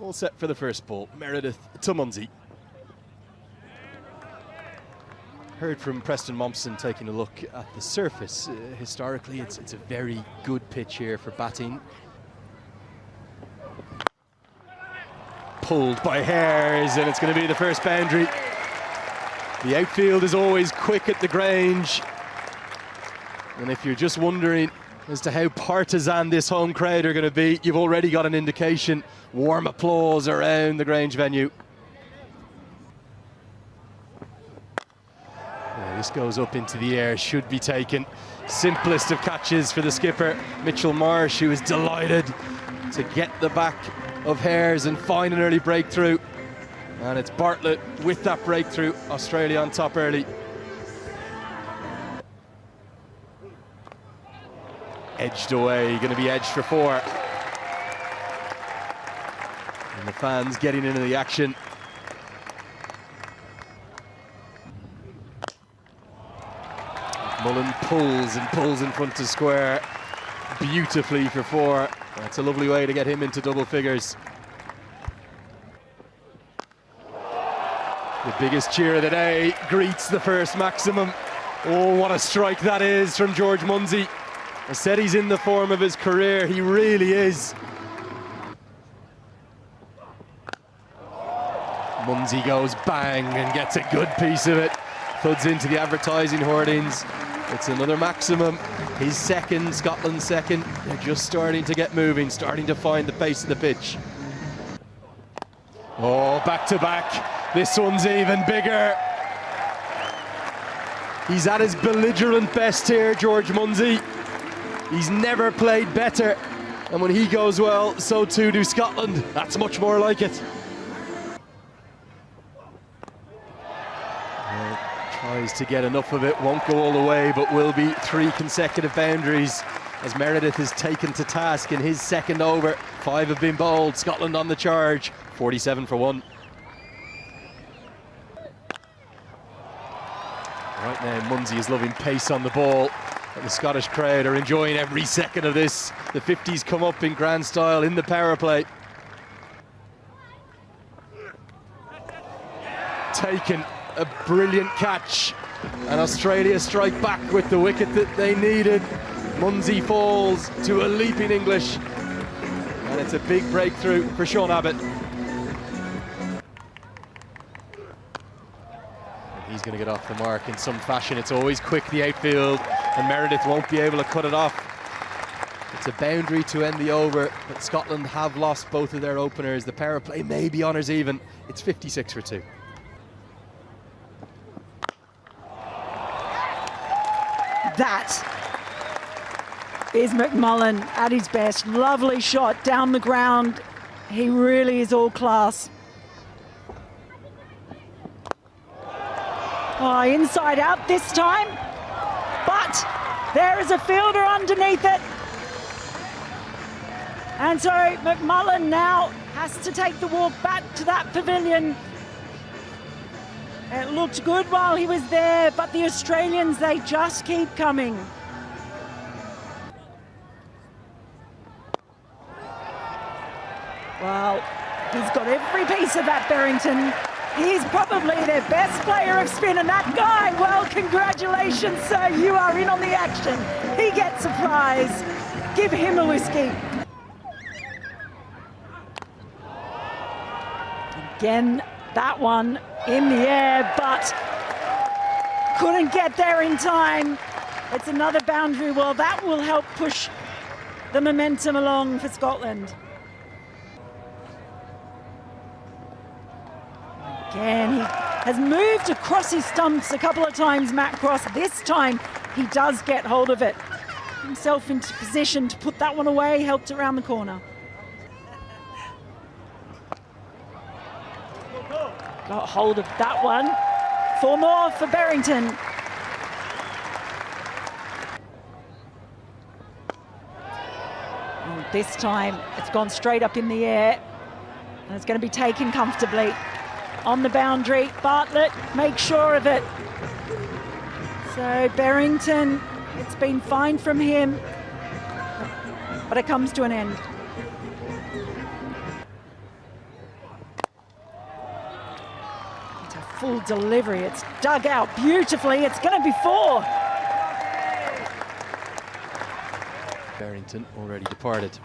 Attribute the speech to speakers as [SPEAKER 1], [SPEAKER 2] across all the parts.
[SPEAKER 1] All set for the first ball. Meredith to Munzi. Heard from Preston Mompson taking a look at the surface. Historically, it's a very good pitch here for batting. Pulled by Hares, and it's going to be the first boundary. The outfield is always quick at the Grange. And if you're just wondering as to how partisan this home crowd are going to be, you've already got an indication. Warm applause around the Grange venue. This goes up into the air, should be taken. Simplest of catches for the skipper, Mitchell Marsh, who is delighted to get the back of Hares and find an early breakthrough. And it's Bartlett with that breakthrough. Australia on top early. Edged away, going to be edged for 4. And the fans getting into the action. Mullen pulls and pulls in front to square beautifully for 4. That's a lovely way to get him into double figures. The biggest cheer of the day greets the first maximum. Oh, what a strike that is from George Munzi. I said he's in the form of his career, he really is. Munzi goes bang and gets a good piece of it. Thuds into the advertising hoardings. It's another maximum. His second, Scotland's second. They're just starting to get moving, starting to find the pace of the pitch. Oh, back to back. This one's even bigger. He's at his belligerent best here, George Munzi. He's never played better. And when he goes well, so too do Scotland. That's much more like it. Tries to get enough of it, won't go all the way, but will be 3 consecutive boundaries as Meredith is taken to task in his second over. 5 have been bowled, Scotland on the charge, 47 for 1. Right now, Munzi is loving pace on the ball, and the Scottish crowd are enjoying every second of this. The 50s come up in grand style in the power play. Taken. A brilliant catch, and Australia strike back with the wicket that they needed. Munzi falls to a leaping English, and it's a big breakthrough for Sean Abbott. And he's going to get off the mark in some fashion. It's always quick, the outfield, and Meredith won't be able to cut it off. It's a boundary to end the over, but Scotland have lost both of their openers. The power play may be honours even. It's 56 for 2.
[SPEAKER 2] That is McMullen at his best. Lovely shot down the ground. He really is all class. Oh, inside out this time. But there is a fielder underneath it. And so McMullen now has to take the walk back to that pavilion. It looked good while he was there, but the Australians, they just keep coming. Well, he's got every piece of that, Berrington. He's probably their best player of spin, and that guy, well, congratulations, sir, you are in on the action. He gets a prize. Give him a whiskey. Again, that one in the air, but couldn't get there in time. It's another boundary. Well, that will help push the momentum along for Scotland. Again, he has moved across his stumps a couple of times, Matt Cross. This time, he does get hold of it. Himself into position to put that one away, helped around the corner. Got hold of that one. 4 more for Berrington. And this time, it's gone straight up in the air. And it's going to be taken comfortably. On the boundary, Bartlett makes sure of it. So Berrington, it's been fine from him. But it comes to an end. full delivery. It's dug out beautifully. It's going to be 4.
[SPEAKER 1] Barrington already departed.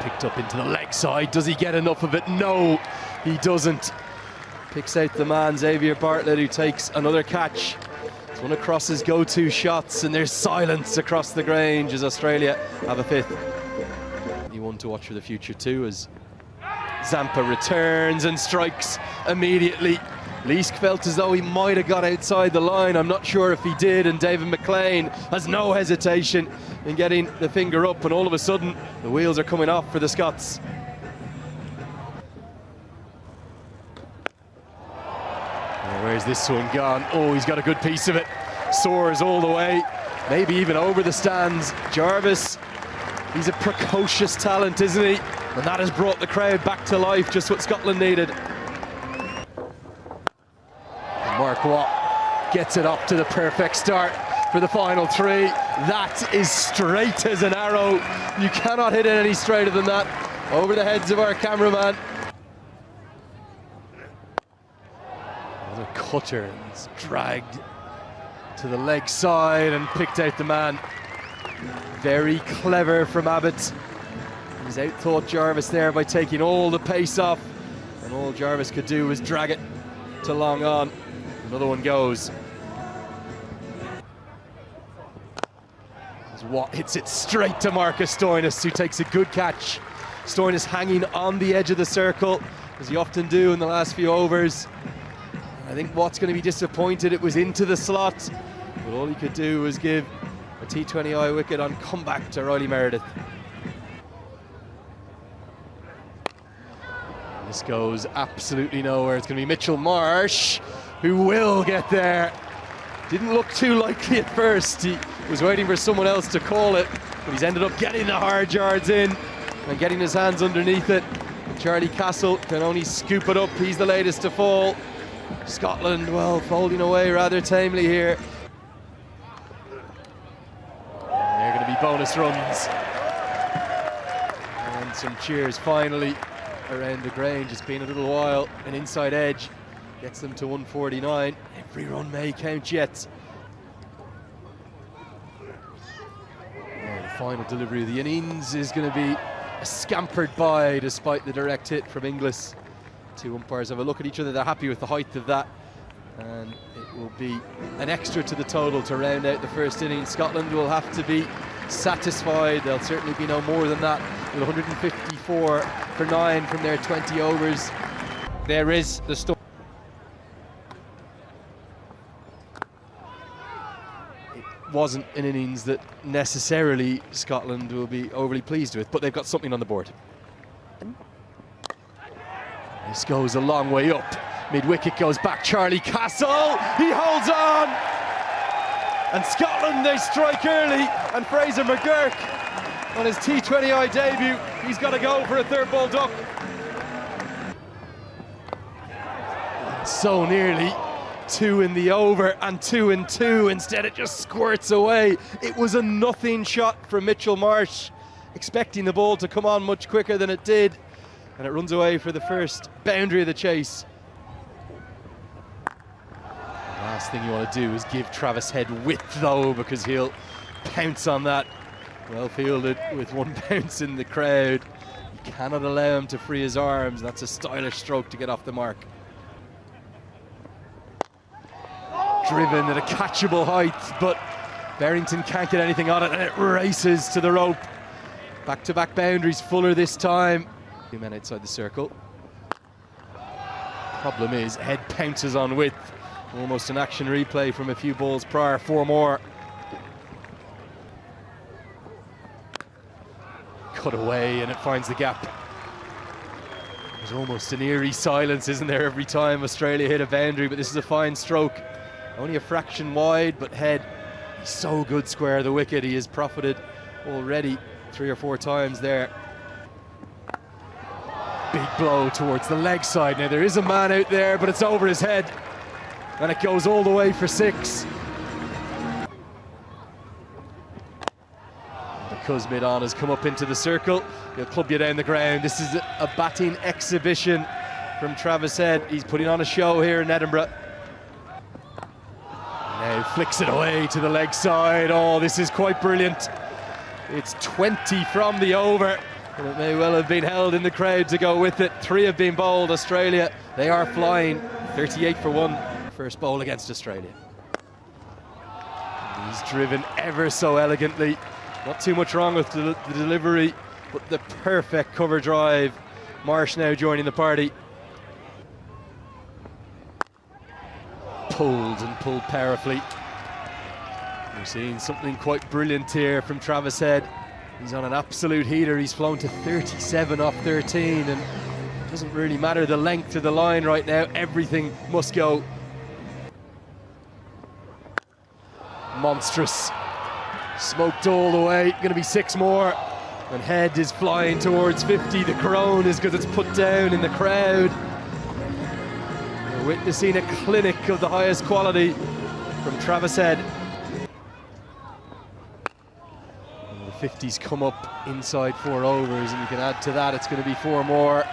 [SPEAKER 1] Picked up into the leg side. Does he get enough of it? No, he doesn't. Picks out the man, Xavier Bartlett, who takes another catch. It's one across his go-to shots, and there's silence across the Grange as Australia have a 5th. He one to watch for the future too, as Zampa returns and strikes immediately. Leask felt as though he might have got outside the line. I'm not sure if he did, and David McLean has no hesitation in getting the finger up, and all of a sudden the wheels are coming off for the Scots. Oh, where's this one gone? Oh, he's got a good piece of it. Soars all the way, maybe even over the stands. Jarvis, he's a precocious talent, isn't he? And that has brought the crowd back to life, just what Scotland needed. Mark Watt gets it up to the perfect start for the final 3. That is straight as an arrow. You cannot hit it any straighter than that. Over the heads of our cameraman. Another cutter, and it's dragged to the leg side and picked out the man. Very clever from Abbott. He's outthought Jarvis there by taking all the pace off, and all Jarvis could do was drag it to long on. Another one goes. As Watt hits it straight to Marcus Stoinis, who takes a good catch. Stoinis hanging on the edge of the circle, as he often do in the last few overs. I think Watt's going to be disappointed it was into the slot, but all he could do was give a T20I wicket on comeback to Riley Meredith. This goes absolutely nowhere. It's going to be Mitchell Marsh who will get there. Didn't look too likely at first. He was waiting for someone else to call it, but he's ended up getting the hard yards in and getting his hands underneath it. Charlie Castle can only scoop it up. He's the latest to fall. Scotland, well, folding away rather tamely here. And they're going to be bonus runs. And some cheers finally around the Grange. It's been a little while. An inside edge gets them to 149. Every run may count yet. And the final delivery of the innings is going to be a scampered by despite the direct hit from Inglis. Two umpires have a look at each other. They're happy with the height of that, and it will be an extra to the total to round out the first innings. Scotland will have to be satisfied. They'll certainly be no more than that, with 154 for 9 from their 20 overs.
[SPEAKER 3] There is the story.
[SPEAKER 1] It wasn't an innings that necessarily Scotland will be overly pleased with, but they've got something on the board. This goes a long way up. Mid-wicket goes back. Charlie Castle, he holds on! And Scotland, they strike early, and Fraser McGurk on his T20I debut, he's got to go for a third ball duck. So nearly 2 in the over and 2 in 2. Instead it just squirts away. It was a nothing shot from Mitchell Marsh, expecting the ball to come on much quicker than it did, and it runs away for the first boundary of the chase. Last thing you want to do is give Travis Head width though, because he'll pounce on that. Well fielded with one bounce in the crowd. You cannot allow him to free his arms. That's a stylish stroke to get off the mark. Driven at a catchable height, but Barrington can't get anything on it, and it races to the rope. Back-to-back boundaries, Fuller this time. 2 men outside the circle. Problem is, Head pounces on width. Almost an action replay from a few balls prior. 4 more. Cut away, and it finds the gap. There's almost an eerie silence, isn't there, every time Australia hit a boundary, but this is a fine stroke. Only a fraction wide, but Head, he's so good square of the wicket. He has profited already 3 or 4 times there. Big blow towards the leg side. Now there is a man out there, but it's over his head, and it goes all the way for 6. Because mid-on has come up into the circle, he'll club you down the ground. This is a batting exhibition from Travis Head. He's putting on a show here in Edinburgh. Now flicks it away to the leg side. Oh, this is quite brilliant. It's 20 from the over, and it may well have been held in the crowd to go with it. 3 have been bowled. Australia, they are flying. 38 for 1. First bowl against Australia. He's driven ever so elegantly. Not too much wrong with the delivery, but the perfect cover drive. Marsh now joining the party. Pulled and pulled powerfully. We're seeing something quite brilliant here from Travis Head. He's on an absolute heater. He's flown to 37 off 13, and it doesn't really matter the length of the line right now. Everything must go. Monstrous. Smoked all the way. Going to be 6 more. And Head is flying towards 50. The crone is because it's put down in the crowd. We're witnessing a clinic of the highest quality from Travis Head. And the 50s come up inside 4 overs, and you can add to that, it's going to be 4 more.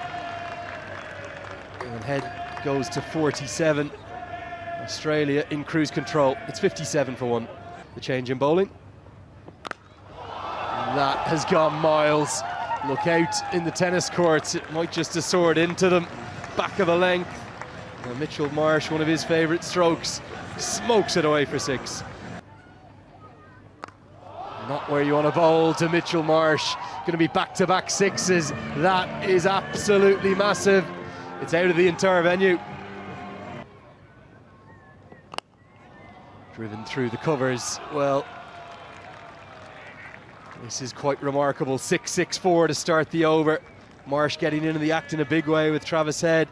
[SPEAKER 1] And Head goes to 47. Australia in cruise control. It's 57 for 1. The change in bowling. That has gone miles. Look out in the tennis courts. It might just have soared into them. Back of a length. And Mitchell Marsh, one of his favourite strokes, smokes it away for 6. Not where you want to bowl to Mitchell Marsh. Going to be back-to-back 6s. That is absolutely massive. It's out of the entire venue. Driven through the covers. Well, this is quite remarkable. 6-6-4 to start the over. Marsh getting into the act in a big way with Travis Head.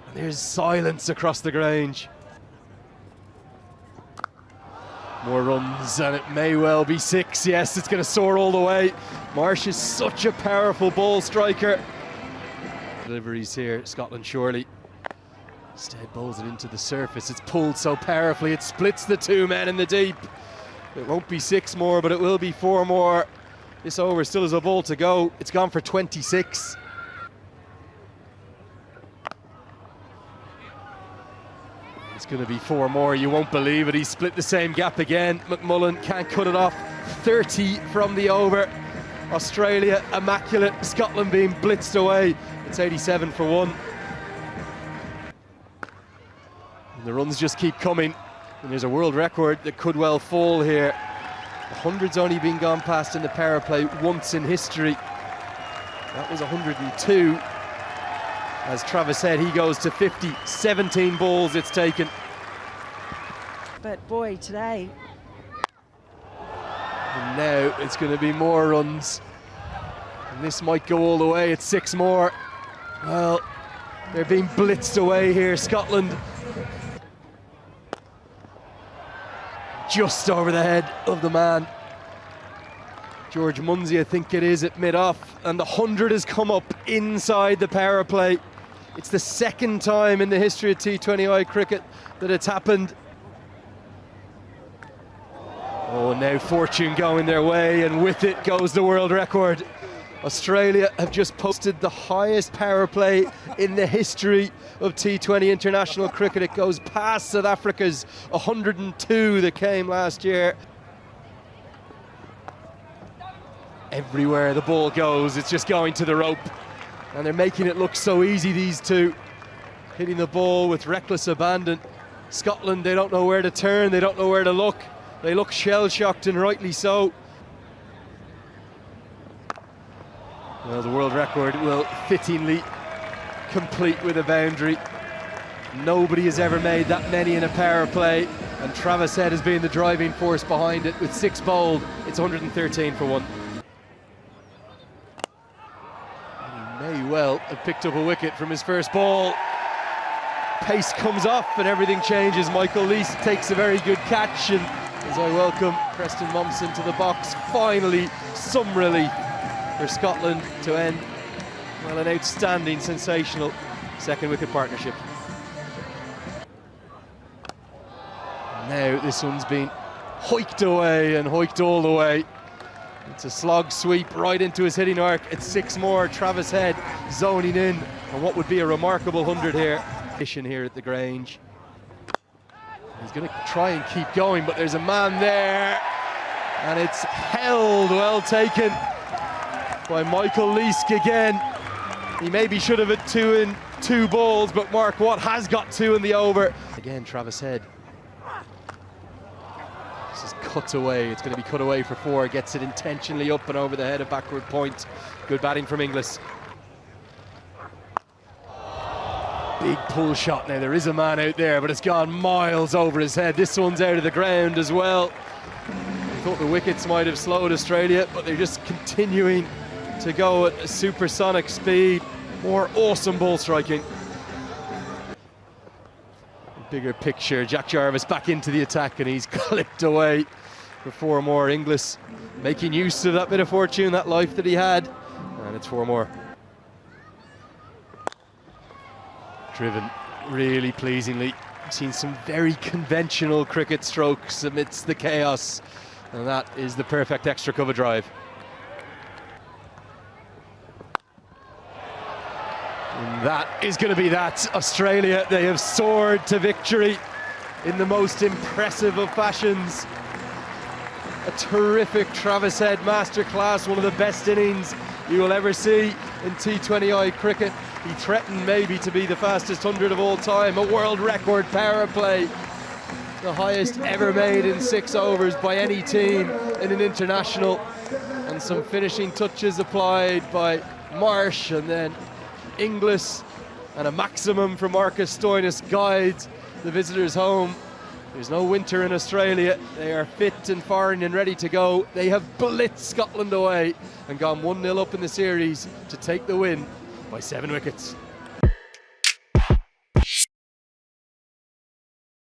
[SPEAKER 1] And there's silence across the Grange. More runs, and it may well be 6. Yes, it's going to soar all the way. Marsh is such a powerful ball striker. Deliveries here, Scotland surely. Instead bowls it into the surface. It's pulled so powerfully, it splits the 2 men in the deep. It won't be 6 more, but it will be 4 more. This over still has a ball to go. It's gone for 26. It's going to be 4 more. You won't believe it. He split the same gap again. McMullen can't cut it off. 30 from the over. Australia immaculate. Scotland being blitzed away. It's 87 for 1. And the runs just keep coming. And there's a world record that could well fall here. The 100's only been gone past in the power play once in history. That was 102. As Travis said, he goes to 50. 17 balls it's taken.
[SPEAKER 2] But boy, today.
[SPEAKER 1] And now it's going to be more runs. And this might go all the way. It's 6 more. Well, they're being blitzed away here, Scotland. Just over the head of the man. George Munsey, I think it is, at mid-off. And the 100 has come up inside the power play. It's the 2nd time in the history of T20I cricket that it's happened. Oh, now fortune going their way, and with it goes the world record. Australia have just posted the highest power play in the history of T20 international cricket. It goes past South Africa's 102 that came last year. Everywhere the ball goes, it's just going to the rope. And they're making it look so easy, these two. Hitting the ball with reckless abandon. Scotland, they don't know where to turn, they don't know where to look. They look shell-shocked, and rightly so. Well, the world record will fittingly complete with a boundary. Nobody has ever made that many in a power play, and Travis Head has been the driving force behind it. With 6 bowled, it's 113 for 1. And he may well have picked up a wicket from his first ball. Pace comes off and everything changes. Michael Lease takes a very good catch, and as I welcome Preston Mumpson to the box, finally some relief for Scotland to end, well, an outstanding, sensational 2nd wicket partnership. Now this one's been hoiked away and hoiked all the way. It's a slog sweep right into his hitting arc. It's 6 more. Travis Head zoning in on what would be a remarkable 100 here. Here at the Grange. He's going to try and keep going, but there's a man there, and it's held. Well taken by Michael Leask again. He maybe should have had 2 in 2 balls, but Mark Watt has got 2 in the over. Again, Travis Head. This is cut away. It's going to be cut away for 4. Gets it intentionally up and over the head of backward point. Good batting from Inglis. Big pull shot now. There is a man out there, but it's gone miles over his head. This one's out of the ground as well. I thought the wickets might have slowed Australia, but they're just continuing to go at a supersonic speed. More awesome ball striking. Bigger picture, Jack Jarvis back into the attack, and he's clipped away for 4 more. Inglis making use of that bit of fortune, that life that he had, and it's 4 more. Driven really pleasingly. Seen some very conventional cricket strokes amidst the chaos, and that is the perfect extra cover drive. And that is going to be that. Australia, they have soared to victory in the most impressive of fashions. A terrific Travis Head masterclass, one of the best innings you will ever see in T20I cricket. He threatened maybe to be the fastest 100 of all time, a world record power play, the highest ever made in 6 overs by any team in an international, and some finishing touches applied by Marsh, and then Inglis, and a maximum from Marcus Stoinis guides the visitors home. There's no winter in Australia. They are fit and firing and ready to go. They have blitzed Scotland away and gone 1-0 up in the series to take the win by 7 wickets.